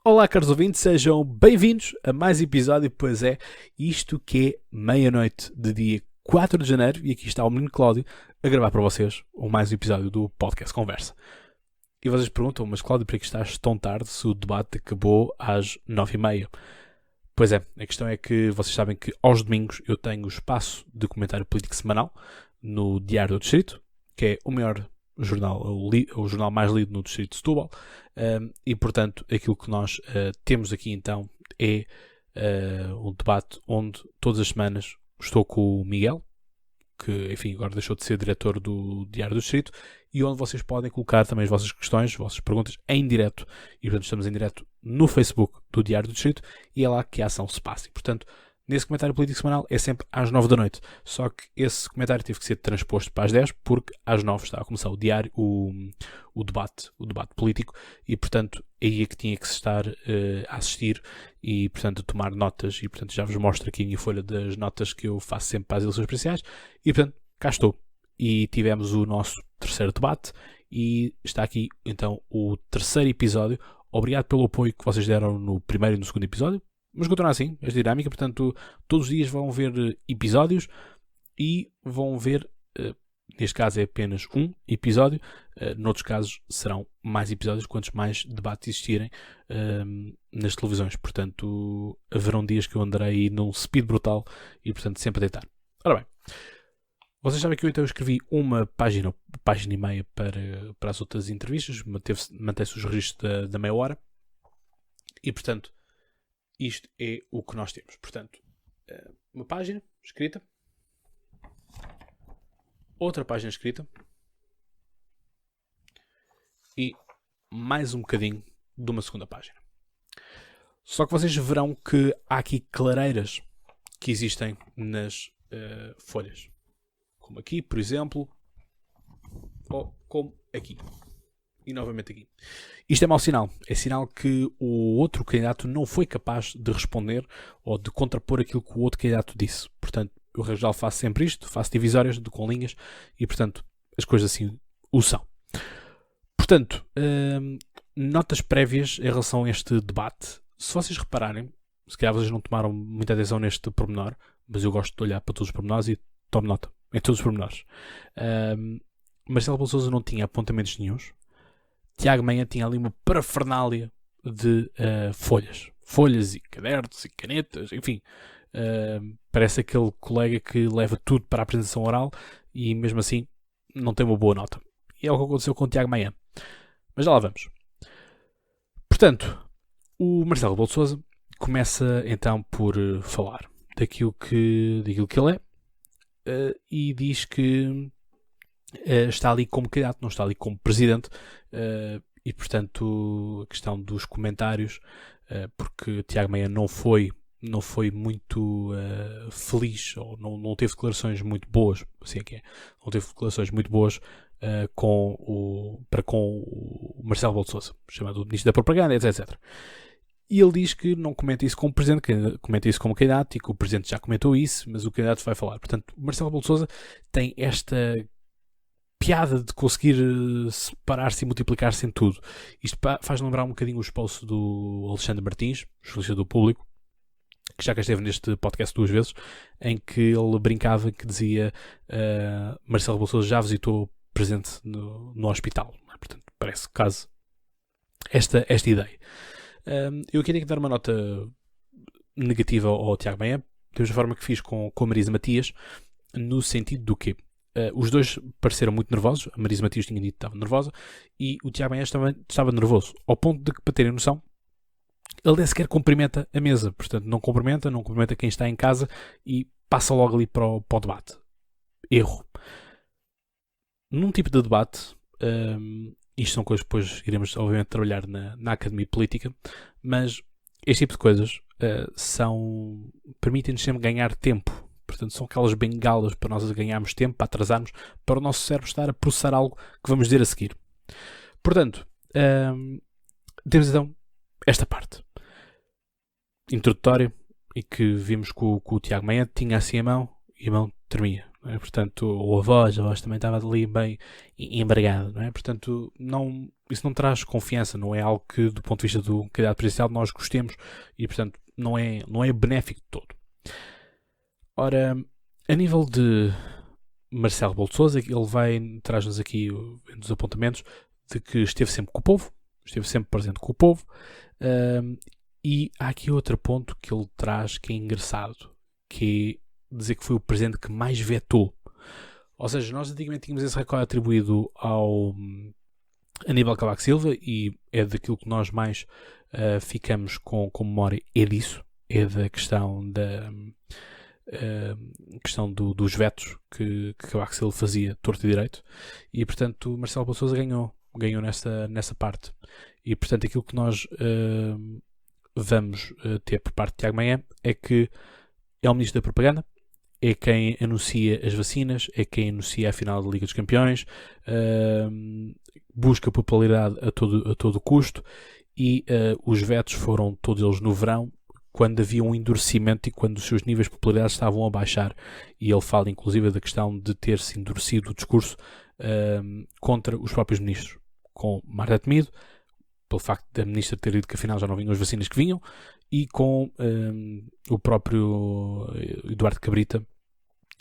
Olá, caros ouvintes, sejam bem-vindos a mais episódio, pois é, isto que é meia-noite de dia 4 de janeiro, e aqui está o menino Cláudio a gravar para vocês mais um episódio do Podcast Conversa. E vocês perguntam, mas Cláudio, para que estás tão tarde se o debate acabou às 9h30? Pois é, a questão é que vocês sabem que aos domingos eu tenho o espaço de comentário político semanal no Diário do Distrito, que é o maior jornal, o jornal mais lido no Distrito de Setúbal, e portanto aquilo que nós temos aqui então é um debate onde todas as semanas estou com o Miguel, que enfim agora deixou de ser diretor do Diário do Distrito, e onde vocês podem colocar também as vossas questões, as vossas perguntas em direto, e portanto estamos em direto no Facebook do Diário do Distrito, e é lá que a ação se passa. E portanto, nesse comentário político semanal é sempre às 9 da noite. Só que esse comentário teve que ser transposto para as 10, porque às 9 está a começar o diário, o debate político, e portanto aí é que tinha que se estar a assistir e portanto a tomar notas, e portanto já vos mostro aqui a minha folha das notas que eu faço sempre para as eleições presidenciais, e portanto cá estou. E tivemos o nosso terceiro debate, e está aqui então o terceiro episódio. Obrigado pelo apoio que vocês deram no primeiro e no segundo episódio. Mas continua assim, esta dinâmica, portanto, todos os dias vão ver episódios e vão ver, neste caso é apenas um episódio, noutros casos serão mais episódios, quantos mais debates existirem nas televisões. Portanto, haverão dias que eu andarei num speed brutal e, portanto, sempre a deitar. Ora bem, vocês sabem que eu então escrevi uma página e meia para as outras entrevistas, mantém-se os registros da meia hora, e, portanto, isto é o que nós temos. Portanto, uma página escrita, outra página escrita e mais um bocadinho de uma segunda página. Só que vocês verão que há aqui clareiras que existem nas folhas. Como aqui, por exemplo, ou como aqui. E novamente aqui. Isto é mau sinal. É sinal que o outro candidato não foi capaz de responder ou de contrapor aquilo que o outro candidato disse. Portanto, eu, em geral, faço sempre isto. Faço divisórias com linhas e, portanto, as coisas assim o são. Portanto, notas prévias em relação a este debate. Se vocês repararem, se calhar vocês não tomaram muita atenção neste pormenor, mas eu gosto de olhar para todos os pormenores e tomo nota em todos os pormenores. Marcelo Rebelo de Sousa não tinha apontamentos nenhuns. Tiago Maia tinha ali uma parafernália de folhas e cadernos e canetas, enfim, parece aquele colega que leva tudo para a apresentação oral e mesmo assim não tem uma boa nota. E é o que aconteceu com o Tiago Maia. Mas já lá vamos. Portanto, o Marcelo Rebelo de Sousa começa então por falar daquilo que ele é, e diz que está ali como candidato, não está ali como presidente, e portanto a questão dos comentários, porque Tiago Maia não foi muito feliz, ou não teve declarações muito boas, assim é que é, não teve declarações muito boas com o Marcelo Rebelo de Sousa, chamado Ministro da Propaganda, etc. E ele diz que não comenta isso como presidente, que comenta isso como candidato, e que o presidente já comentou isso, mas o candidato vai falar. Portanto, o Marcelo Rebelo de Sousa tem esta piada de conseguir separar-se e multiplicar-se em tudo. Isto faz lembrar um bocadinho o esposo do Alexandre Martins, jornalista do Público, que já esteve neste podcast 2 vezes, em que ele brincava, que dizia Marcelo Rebelo de Sousa já visitou presente no hospital. Portanto, parece caso esta ideia. Eu aqui tenho que dar uma nota negativa ao Tiago Maia, da mesma forma que fiz com a Marisa Matias, no sentido do quê? Os dois pareceram muito nervosos. A Marisa Matias tinha dito que estava nervosa e o Tiago Maia estava nervoso, ao ponto de que, para terem noção, ele nem sequer cumprimenta a mesa. Portanto, não cumprimenta quem está em casa e passa logo ali para o debate. Erro. Num tipo de debate, isto são coisas que depois iremos obviamente trabalhar na Academia Política, mas este tipo de coisas permitem-nos sempre ganhar tempo. Portanto, são aquelas bengalas para nós ganharmos tempo, para atrasarmos, para o nosso cérebro estar a processar algo que vamos dizer a seguir. Portanto, temos então esta parte introdutória, e que vimos que o Tiago Maia tinha assim a mão e a mão tremia. não é? Portanto, ou a voz também estava ali bem embargada, não é? Portanto, isso não traz confiança, não é algo que, do ponto de vista do candidato presidencial, nós gostemos e, portanto, não é benéfico de todo. Ora, a nível de Marcelo Rebelo de Sousa, ele traz-nos aqui dos apontamentos de que esteve sempre com o povo, esteve sempre presente com o povo, e há aqui outro ponto que ele traz que é engraçado, que é dizer que foi o presidente que mais vetou. Ou seja, nós antigamente tínhamos esse recorde atribuído ao Aníbal Cavaco Silva e é daquilo que nós mais ficamos com memória, é disso, é da questão dos vetos que Cavaco Silva fazia torto e direito, e portanto Marcelo Rebelo de Sousa ganhou nessa parte, e portanto aquilo que nós vamos ter por parte de Tiago Maia é que é o ministro da propaganda, é quem anuncia as vacinas, é quem anuncia a final da Liga dos Campeões, busca popularidade a todo custo, e os vetos foram todos eles no verão, quando havia um endurecimento e quando os seus níveis de popularidade estavam a baixar, e ele fala inclusive da questão de ter-se endurecido o discurso contra os próprios ministros, com Marta Temido, pelo facto da ministra ter dito que afinal já não vinham as vacinas que vinham, e com o próprio Eduardo Cabrita,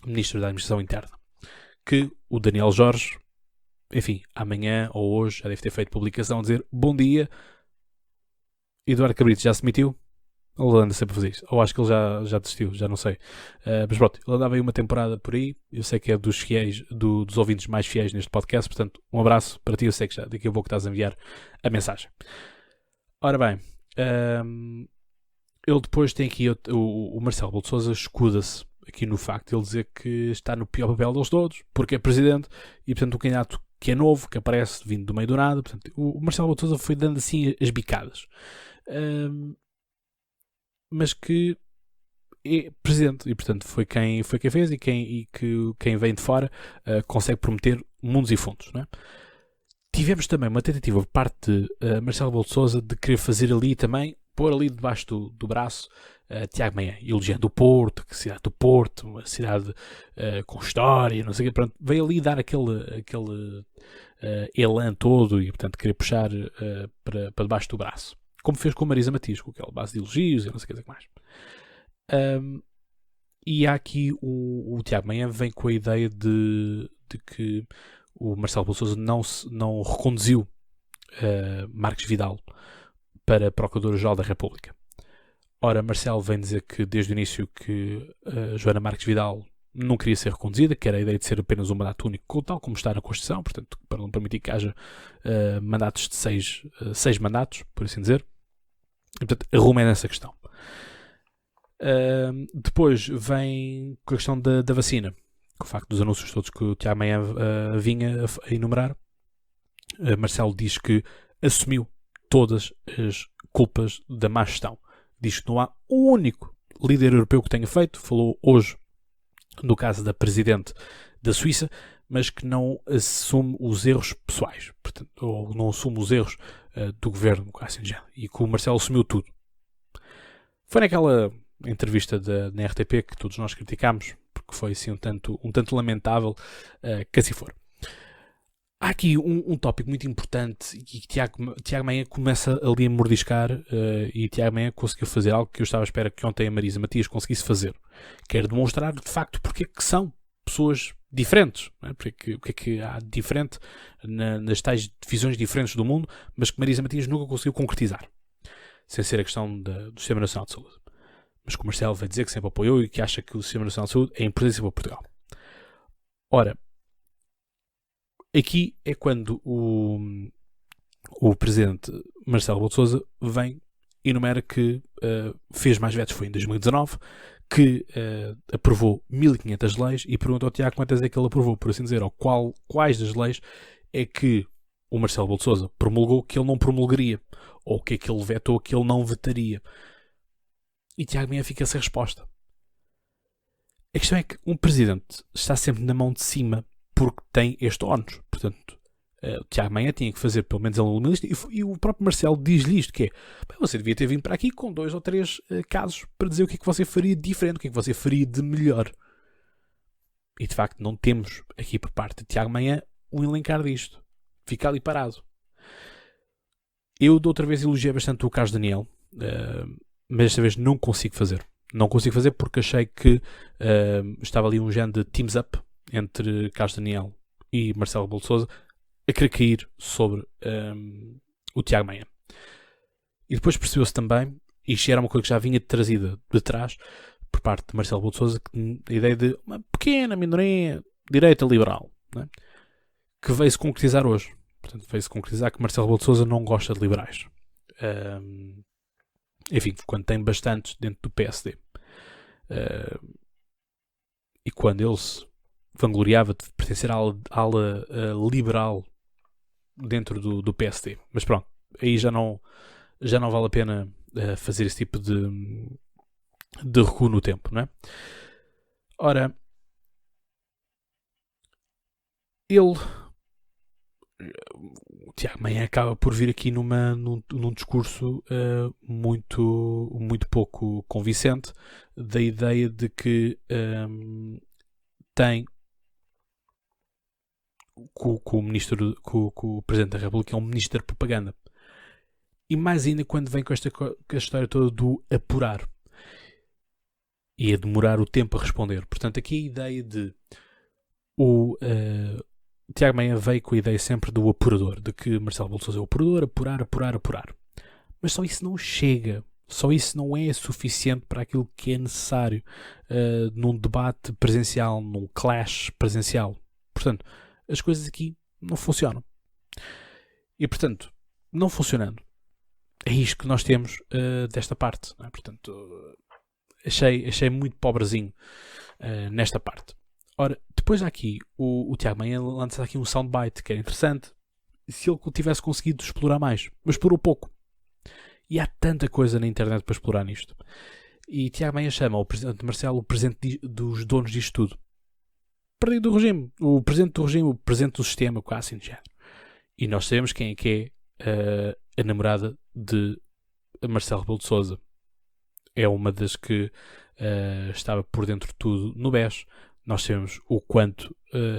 ministro da Administração Interna, que o Daniel Jorge, enfim, amanhã ou hoje já deve ter feito publicação a dizer: bom dia, Eduardo Cabrita já se demitiu. Ele anda sempre a fazer isso. Ou acho que ele já desistiu, já não sei. Mas pronto, ele andava aí uma temporada por aí. Eu sei que é dos fiéis, dos ouvintes mais fiéis neste podcast. Portanto, um abraço para ti. Eu sei que já daqui a pouco estás a enviar a mensagem. Ora bem, ele depois tem aqui o Marcelo Rebelo de Sousa escuda-se aqui no facto de ele dizer que está no pior papel deles todos, porque é presidente e, portanto, um candidato que é novo, que aparece vindo do meio do nada. Portanto, o Marcelo Rebelo de Sousa foi dando assim as bicadas. Mas que é presidente e, portanto, foi quem fez, e quem vem de fora consegue prometer mundos e fundos, não é? Tivemos também uma tentativa por parte de Marcelo Rebelo de Sousa de querer fazer ali também, pôr ali debaixo do braço Tiago Maia, elogiando o Porto, que cidade do Porto, uma cidade com história, não sei o quê. Pronto, veio ali dar aquele elan todo e, portanto, querer puxar para debaixo do braço. Como fez com a Marisa Matias, com aquela base de elogios e não sei o que mais. E há aqui o Tiago Maia vem com a ideia de que o Marcelo Rebelo de Sousa não reconduziu Marques Vidal para Procurador-Geral da República. Ora, Marcelo vem dizer que desde o início que Joana Marques Vidal não queria ser reconduzida, que era a ideia de ser apenas um mandato único, tal como está na Constituição, portanto, para não permitir que haja mandatos de seis mandatos, por assim dizer. E, portanto, arrumem nessa questão. Depois vem com a questão da vacina, com o facto dos anúncios todos que o Tiago Maia vinha a enumerar. Marcelo diz que assumiu todas as culpas da má gestão. Diz que não há um único líder europeu que tenha feito. Falou hoje no caso da Presidente da Suíça, mas que não assume os erros pessoais, portanto, ou não assume os erros do governo, assim já, e que o Marcelo assumiu tudo. Foi naquela entrevista na RTP que todos nós criticámos, porque foi assim um tanto lamentável, que assim for. Há aqui um tópico muito importante e que Tiago Maia começa ali a mordiscar, e Tiago Maia conseguiu fazer algo que eu estava à espera que ontem a Marisa Matias conseguisse fazer, que era demonstrar de facto porque é que são pessoas diferentes, não é? O que é que há de diferente nas tais divisões diferentes do mundo, mas que Marisa Matias nunca conseguiu concretizar, sem ser a questão do Sistema Nacional de Saúde. Mas que o Marcelo vai dizer que sempre apoiou e que acha que o Sistema Nacional de Saúde é importante para Portugal. Ora, aqui é quando o presidente Marcelo Rebelo de Sousa vem e enumera que fez mais vetos, foi em 2019, que aprovou 1500 leis, e pergunta ao Tiago quantas é que ele aprovou, por assim dizer, ou quais das leis é que o Marcelo Rebelo de Sousa promulgou que ele não promulgaria, ou o que é que ele vetou que ele não vetaria. E Tiago Maia fica sem resposta. A questão é que um presidente está sempre na mão de cima porque tem este ónus. Portanto, o Tiago Maia tinha que fazer pelo menos uma lista, e o próprio Marcelo diz-lhe isto, que é: você devia ter vindo para aqui com 2 ou 3 casos para dizer o que é que você faria de diferente, o que é que você faria de melhor. E de facto não temos aqui por parte de Tiago Manhã um elencar disto. Fica ali parado. Eu de outra vez elogiei bastante o Carlos Daniel, mas desta vez não consigo fazer. Não consigo fazer porque achei que estava ali um género de teams up entre Carlos Daniel e Marcelo Rebelo de Sousa a querer cair sobre o Tiago Manhã. E depois percebeu-se também, e isto era uma coisa que já vinha trazida de trás por parte de Marcelo Rebelo de Sousa, a ideia de uma pequena minoria direita liberal, né, que veio-se concretizar hoje. Portanto, veio-se concretizar que Marcelo Rebelo de Sousa não gosta de liberais. Enfim, quando tem bastantes dentro do PSD. E quando ele se vangloriava de pertencer à ala liberal dentro do PSD. Mas pronto, aí já não vale a pena fazer esse tipo de recuo no tempo, não é? Ora, o Tiago Manhã acaba por vir aqui num discurso muito pouco convincente, da ideia de que tem com o Presidente da República é um ministro da propaganda. E mais ainda quando vem com a história toda do apurar. E a demorar o tempo a responder. Portanto, aqui a ideia de o Tiago Manhã veio com a ideia sempre do apurador, de que Marcelo Rebelo de Sousa é o apurador, apurar. Mas só isso não chega. Só isso não é suficiente para aquilo que é necessário num debate presencial, num clash presencial. Portanto, as coisas aqui não funcionam. E, portanto, não funcionando, é isto que nós temos desta parte. Não é? Portanto, achei muito pobrezinho nesta parte. Ora, depois aqui, o Tiago Manhã lança aqui um soundbite que era interessante se ele tivesse conseguido explorar mais. Mas explorou pouco. E há tanta coisa na internet para explorar nisto. E Tiago Manhã chama o Presidente Marcelo o Presidente dos donos disto tudo. Perdido do regime. O Presidente do regime, o Presidente do sistema, quase assim de género. E nós sabemos quem é que é a namorada de Marcelo Rebelo de Sousa. É uma das que estava por dentro de tudo no BES. Nós sabemos o quanto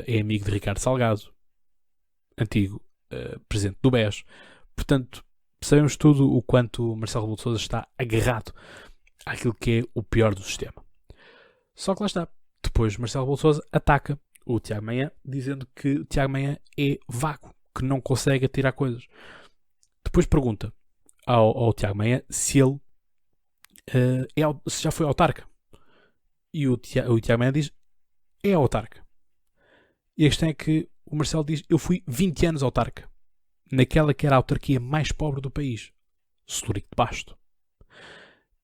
é amigo de Ricardo Salgado, antigo presidente do BES. Portanto, sabemos tudo o quanto Marcelo Rebelo de Sousa está agarrado àquilo que é o pior do sistema. Só que lá está. Depois Marcelo Rebelo de Sousa ataca o Tiago Manhã, dizendo que o Tiago Manhã é vago, que não consegue atirar coisas. Depois pergunta ao Tiago Manhã se ele se já foi autarca. E o Tiago Manhã diz: é autarca. E a questão é que o Marcelo diz: eu fui 20 anos autarca, naquela que era a autarquia mais pobre do país, Celurico de Basto.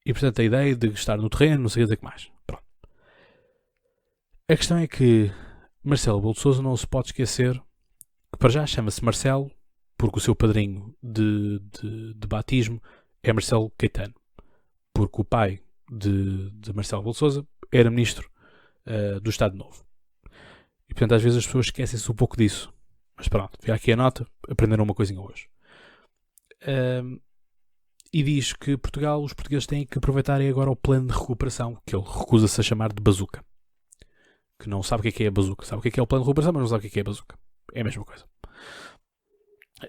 E portanto a ideia de estar no terreno, não sei dizer o que mais. Pronto. A questão é que Marcelo Rebelo de Sousa não se pode esquecer que para já chama-se Marcelo porque o seu padrinho de batismo é Marcelo Caetano, porque o pai de Marcelo Rebelo de Sousa era ministro do Estado Novo. E portanto às vezes as pessoas esquecem-se um pouco disso. Mas pronto, fica aqui a nota, aprenderam uma coisinha hoje. E diz que os portugueses têm que aproveitarem agora o plano de recuperação, que ele recusa-se a chamar de bazuca. Que não sabe o que é a bazuca. Sabe o que é o plano de recuperação, mas não sabe o que é a bazuca. É a mesma coisa.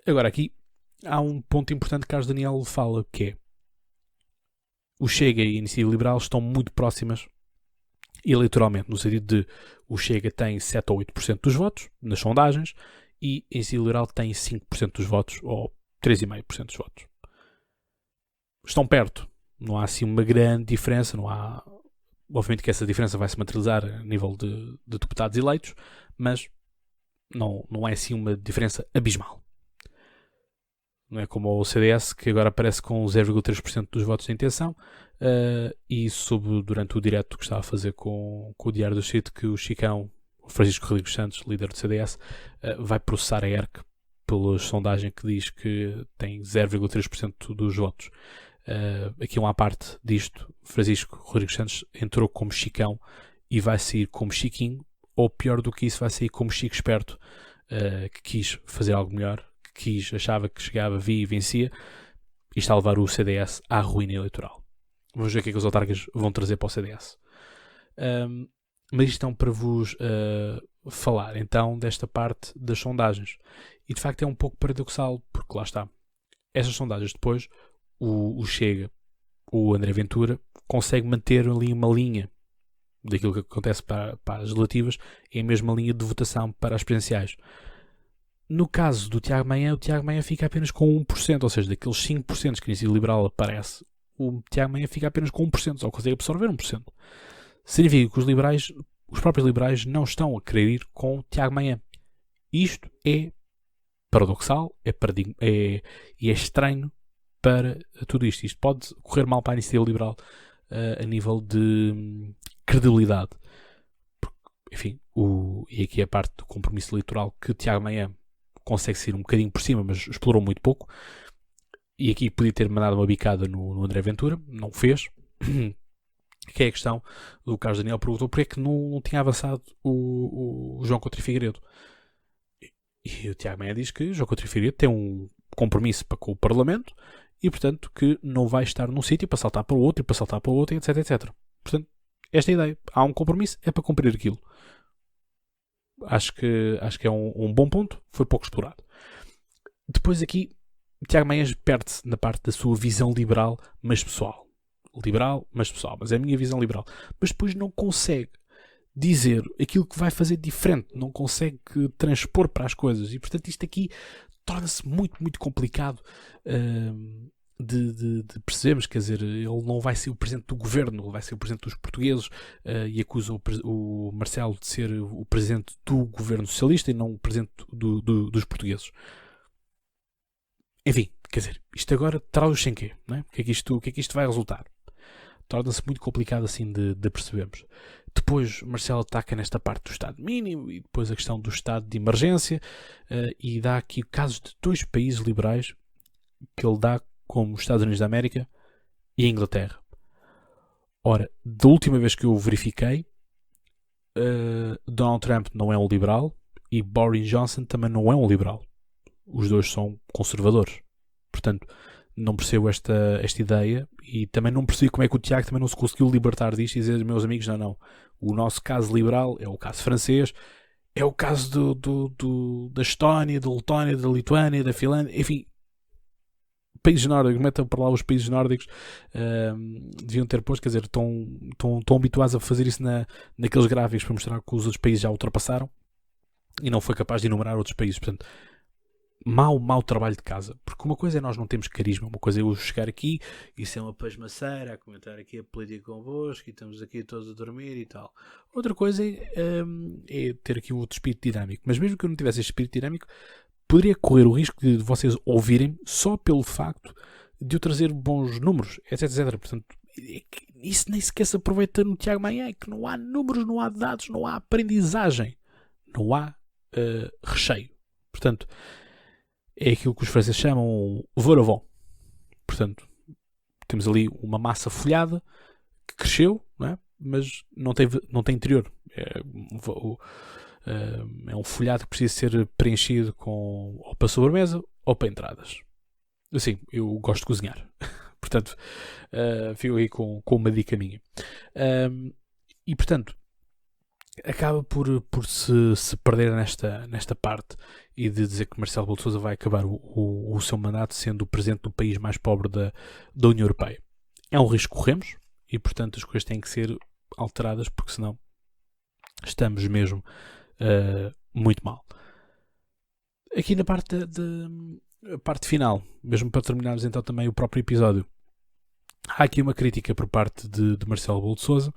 Agora aqui há um ponto importante que Carlos Daniel fala, que é o Chega e a Iniciativa Liberal estão muito próximas eleitoralmente, no sentido de o Chega tem 7 ou 8% dos votos nas sondagens e a Iniciativa Liberal tem 5% dos votos ou 3,5% dos votos. Estão perto. Não há assim uma grande diferença. Não há... Obviamente que essa diferença vai se materializar a nível de deputados eleitos, mas não é assim uma diferença abismal. Não é como o CDS, que agora aparece com 0,3% dos votos de intenção, e soube durante o direto que estava a fazer com o Diário do Sítio que o Chicão, o Francisco Rodrigues Santos, líder do CDS, vai processar a ERC pela sondagem que diz que tem 0,3% dos votos. Aqui uma parte disto: Francisco Rodrigues Santos entrou como Chicão e vai sair como Chiquinho, ou pior do que isso, vai sair como Chico Esperto, que quis fazer algo melhor, achava que chegava, via e vencia, e está a levar o CDS à ruína eleitoral. Vamos ver o que é que os autarcas vão trazer para o CDS. Mas isto é para vos falar então desta parte das sondagens. E de facto é um pouco paradoxal, porque lá está. Estas sondagens depois, o Chega, o André Ventura, consegue manter ali uma linha daquilo que acontece para as legislativas, é a mesma linha de votação para as presidenciais. No caso do Tiago Maia, o Tiago Maia fica apenas com 1%, ou seja, daqueles 5% que a Iniciativa Liberal aparece, o Tiago Maia fica apenas com 1%, só consegue absorver 1%. Significa que os próprios liberais não estão a querer ir com o Tiago Maia. Isto é paradoxal, e é estranho para tudo isto. Isto pode correr mal para a Iniciativa Liberal a nível de credibilidade. Porque, enfim, e aqui é a parte do compromisso eleitoral que Tiago Maia consegue ser um bocadinho por cima, mas explorou muito pouco. E aqui podia ter mandado uma bicada no André Ventura, não fez. Que é a questão do Carlos Daniel perguntou porque é que não tinha avançado o João Coutinho Figueiredo. E o Tiago Maia diz que o João Coutinho Figueiredo tem um compromisso para com o Parlamento e, portanto, que não vai estar num sítio para saltar para o outro e para saltar para o outro, etc, etc. Portanto, esta é a ideia. Há um compromisso, é para cumprir aquilo. Acho que é um bom ponto. Foi pouco explorado. Depois aqui, Tiago Maia perde-se na parte da sua visão liberal, mas pessoal. Liberal, mas pessoal. Mas é a minha visão liberal. Mas depois não consegue dizer aquilo que vai fazer diferente. Não consegue transpor para as coisas. E, portanto, isto aqui torna-se muito, muito complicado de percebermos. Quer dizer, ele não vai ser o presidente do governo, ele vai ser o presidente dos portugueses e acusa o Marcelo de ser o presidente do governo socialista e não o presidente dos portugueses. Enfim, quer dizer, isto agora traduz-se em quê? Não é? O que é que isto vai resultar? Torna-se muito complicado assim de percebermos. Depois Marcelo ataca nesta parte do Estado mínimo e depois a questão do Estado de emergência e dá aqui casos de 2 países liberais que ele dá como os Estados Unidos da América e a Inglaterra. Ora, da última vez que eu verifiquei, Donald Trump não é um liberal e Boris Johnson também não é um liberal. Os dois são conservadores. Portanto, não percebo esta ideia e também não percebi como é que o Tiago também não se conseguiu libertar disto e dizer, meus amigos, não. O nosso caso liberal é o caso francês, é o caso da Estónia, da Letónia, da Lituânia, da Finlândia, enfim, países nórdicos, metam para lá os países nórdicos, deviam ter posto, quer dizer, estão habituados a fazer isso naqueles gráficos para mostrar que os outros países já ultrapassaram e não foi capaz de enumerar outros países, portanto, mau trabalho de casa, porque uma coisa é nós não temos carisma, uma coisa é eu chegar aqui e ser uma pasmaceira a comentar aqui a política convosco e estamos aqui todos a dormir e tal. Outra coisa é ter aqui um outro espírito dinâmico, mas mesmo que eu não tivesse este espírito dinâmico, poderia correr o risco de vocês ouvirem só pelo facto de eu trazer bons números, etc, etc. Portanto, isso nem sequer se aproveita no Tiago Maia, que não há números, não há dados, não há aprendizagem, não há recheio. Portanto, é aquilo que os franceses chamam vol au vent. Portanto, temos ali uma massa folhada que cresceu, não é? Mas não tem interior. É um folhado que precisa ser preenchido ou para sobremesa ou para entradas. Assim, eu gosto de cozinhar. Portanto, fico aí com uma dica minha. E, portanto, acaba por se perder nesta parte e de dizer que Marcelo Rebelo de Sousa vai acabar o seu mandato sendo o presidente do país mais pobre da União Europeia. É um risco que corremos e, portanto, as coisas têm que ser alteradas porque senão estamos mesmo muito mal. Aqui na parte a parte final, mesmo para terminarmos então também o próprio episódio, há aqui uma crítica por parte de Marcelo Rebelo de Sousa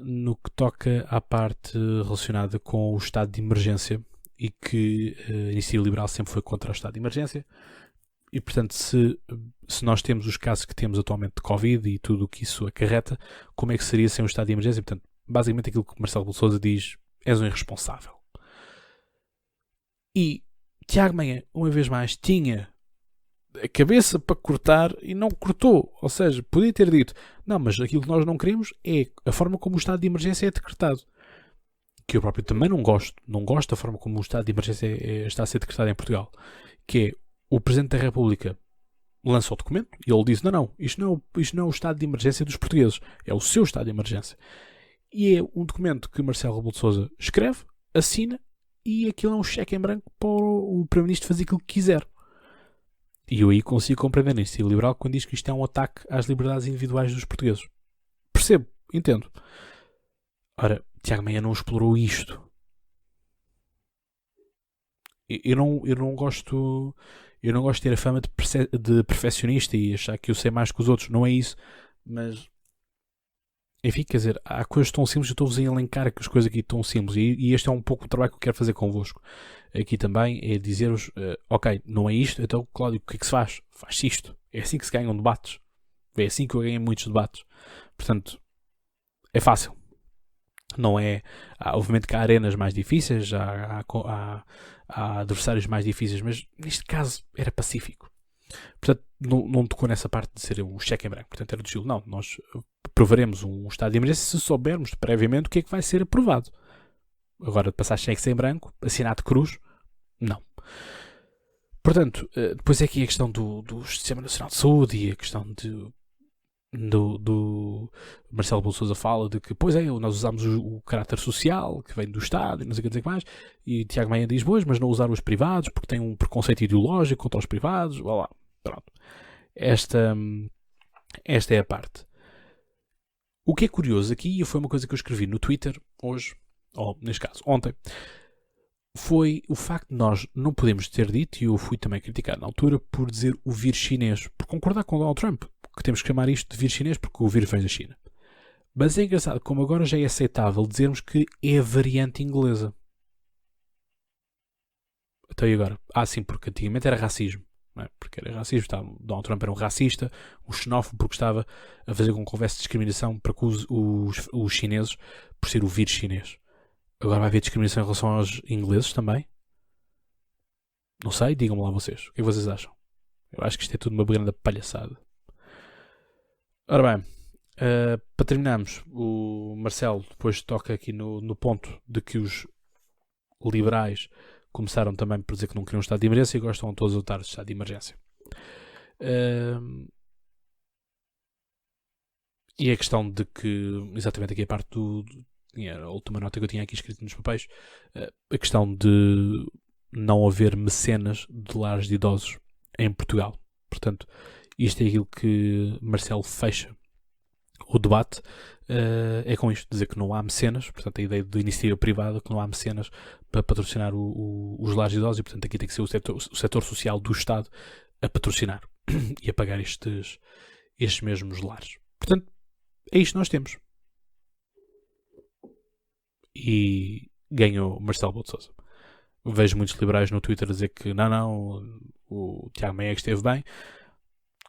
no que toca à parte relacionada com o estado de emergência e que a Iniciativa Liberal sempre foi contra o estado de emergência e, portanto, se nós temos os casos que temos atualmente de Covid e tudo o que isso acarreta, como é que seria sem o estado de emergência? Portanto, basicamente aquilo que Marcelo Rebelo de Sousa diz, és um irresponsável. E Tiago Maia, uma vez mais, tinha a cabeça para cortar e não cortou. Ou seja, podia ter dito, não, mas aquilo que nós não queremos é a forma como o estado de emergência é decretado. Que eu próprio também não gosto. Não gosto da forma como o estado de emergência está a ser decretado em Portugal. Que é, o Presidente da República lança o documento e ele diz, não, isto não é o estado de emergência dos portugueses. É o seu estado de emergência. E é um documento que Marcelo Rebelo de Sousa escreve, assina, e aquilo é um cheque em branco para o Primeiro-Ministro fazer aquilo que quiser. E eu aí consigo compreender neste estilo liberal quando diz que isto é um ataque às liberdades individuais dos portugueses. Percebo, entendo. Ora, Tiago Maia não explorou isto. Eu não gosto de ter a fama de perfeccionista e achar que eu sei mais que os outros. Não é isso. Mas, enfim, quer dizer, há coisas tão simples. Eu estou-vos a elencar as coisas aqui tão simples. E este é um pouco o trabalho que eu quero fazer convosco. Aqui também é dizer-vos, ok, não é isto, então, Cláudio, o que é que se faz? Faz-se isto. É assim que se ganham debates. É assim que eu ganhei muitos debates. Portanto, é fácil. Não é... obviamente que há arenas mais difíceis, há adversários mais difíceis, mas neste caso era pacífico. Portanto, não tocou nessa parte de ser um cheque em branco. Portanto, era do estilo, não, nós aprovaremos um estado de emergência se soubermos previamente o que é que vai ser aprovado. Agora, de passar cheques em branco, assinar de cruz, não. Portanto, depois é aqui a questão do Sistema Nacional de Saúde e a questão do Marcelo Rebelo de Sousa fala de que, pois é, nós usamos o caráter social que vem do Estado e não sei o que dizer mais, e Tiago Maia diz, pois, mas não usar os privados porque tem um preconceito ideológico contra os privados, blá blá. Pronto. Esta é a parte. O que é curioso aqui, e foi uma coisa que eu escrevi no Twitter hoje, ou neste caso ontem, foi o facto de nós não podemos ter dito, e eu fui também criticado na altura, por dizer o vírus chinês, por concordar com Donald Trump, que temos que chamar isto de vírus chinês porque o vírus vem da China. Mas é engraçado como agora já é aceitável dizermos que é a variante inglesa. Então e agora? Sim, porque antigamente era racismo. Não é? Porque era racismo, Donald Trump era um racista, um xenófobo, porque estava a fazer com que houvesse discriminação para com os chineses por ser o vírus chinês. Agora vai haver discriminação em relação aos ingleses também? Não sei, digam-me lá vocês. O que é que vocês acham? Eu acho que isto é tudo uma grande palhaçada. Ora bem, para terminarmos, o Marcelo depois toca aqui no ponto de que os liberais começaram também por dizer que não queriam um estado de emergência e gostam todos de votar o estado de emergência. E a questão de que, exatamente aqui a parte a última nota que eu tinha aqui escrito nos papéis, a questão de não haver mecenas de lares de idosos em Portugal. Portanto, isto é aquilo que Marcelo fecha o debate, é com isto, dizer que não há mecenas, portanto a ideia da iniciativa privada, que não há mecenas para patrocinar os lares de idosos, e portanto aqui tem que ser o setor social do Estado a patrocinar e a pagar estes mesmos lares. Portanto, é isto que nós temos. E ganhou Marcelo Rebelo de Sousa. Vejo muitos liberais no Twitter a dizer que não, o Tiago Maia esteve bem.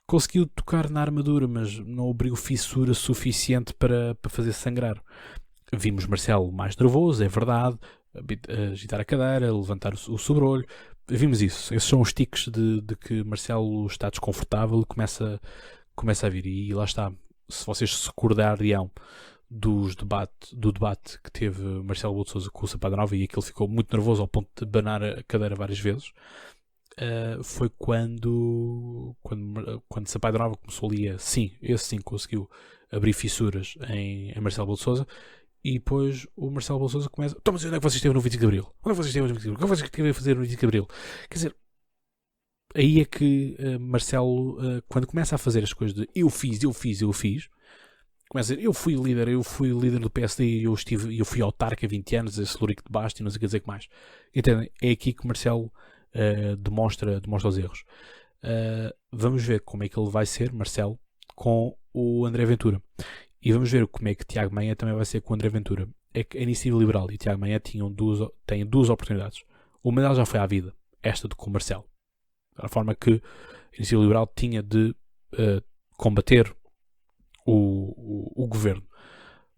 Conseguiu tocar na armadura, mas não abriu fissura suficiente para fazer sangrar. Vimos Marcelo mais nervoso, é verdade, agitar a cadeira, levantar o sobrolho. Vimos isso. Esses são os tiques de que Marcelo está desconfortável e começa a vir. E lá está. Se vocês se recordarem do debate que teve Marcelo Rebelo de Sousa com o Sampaio Nova, e aquele ficou muito nervoso ao ponto de banar a cadeira várias vezes, foi quando Sampaio Nova começou ali esse sim conseguiu abrir fissuras em Marcelo Rebelo de Sousa, e depois o Marcelo Rebelo de Sousa começa: então, mas onde é que você esteve no 25 de Abril? Onde é que você esteve no 25 de Abril? O que é que você esteve a fazer no 25 de Abril? Quer dizer, aí é que Marcelo, quando começa a fazer as coisas de eu fiz, começa a dizer, eu fui líder do PSD e eu fui autarca há 20 anos, esse Lurico de Basto e não sei o que dizer que mais. Entendem? É aqui que Marcelo demonstra os erros. Vamos ver como é que ele vai ser, Marcelo, com o André Ventura. E vamos ver como é que Tiago Maia também vai ser com o André Ventura. É que a Iniciativa Liberal e Tiago Maia têm duas oportunidades. Uma delas já foi à vida, esta com o Marcelo. A forma que a Iniciativa Liberal tinha de combater o governo.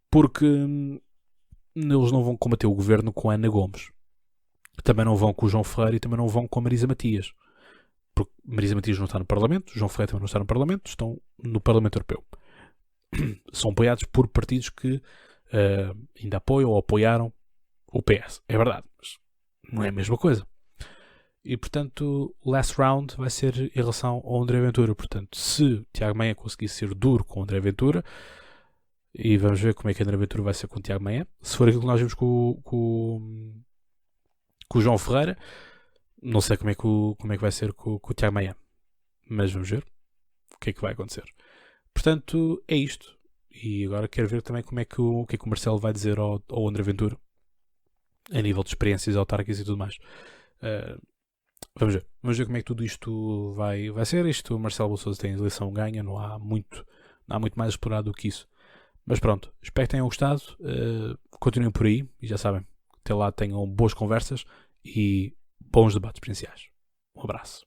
Porque eles não vão combater o governo com a Ana Gomes. Também não vão com o João Ferreira e também não vão com a Marisa Matias. Porque Marisa Matias não está no Parlamento, o João Ferreira também não está no Parlamento, estão no Parlamento Europeu. São apoiados por partidos que ainda apoiam ou apoiaram o PS. É verdade, mas não é a mesma coisa. E, portanto, o last round vai ser em relação ao André Ventura. Portanto, se Tiago Maia conseguir ser duro com o André Ventura, E vamos ver como é que a André Ventura vai ser com o Tiago Maia. Se for aquilo que nós vimos com o João Ferreira, não sei como é que vai ser com o Tiago Maia. Mas vamos ver o que é que vai acontecer. Portanto, é isto. E agora quero ver também como é que o que é que o Marcelo vai dizer ao André Ventura a nível de experiências autárquicas e tudo mais. Uh, vamos ver como é que tudo isto vai ser. Isto, o Marcelo Bolsonaro tem a eleição ganha, não há muito mais explorado do que isso. Mas pronto, espero que tenham gostado. Continuem por aí e já sabem, até lá tenham boas conversas e bons debates presenciais. Um abraço.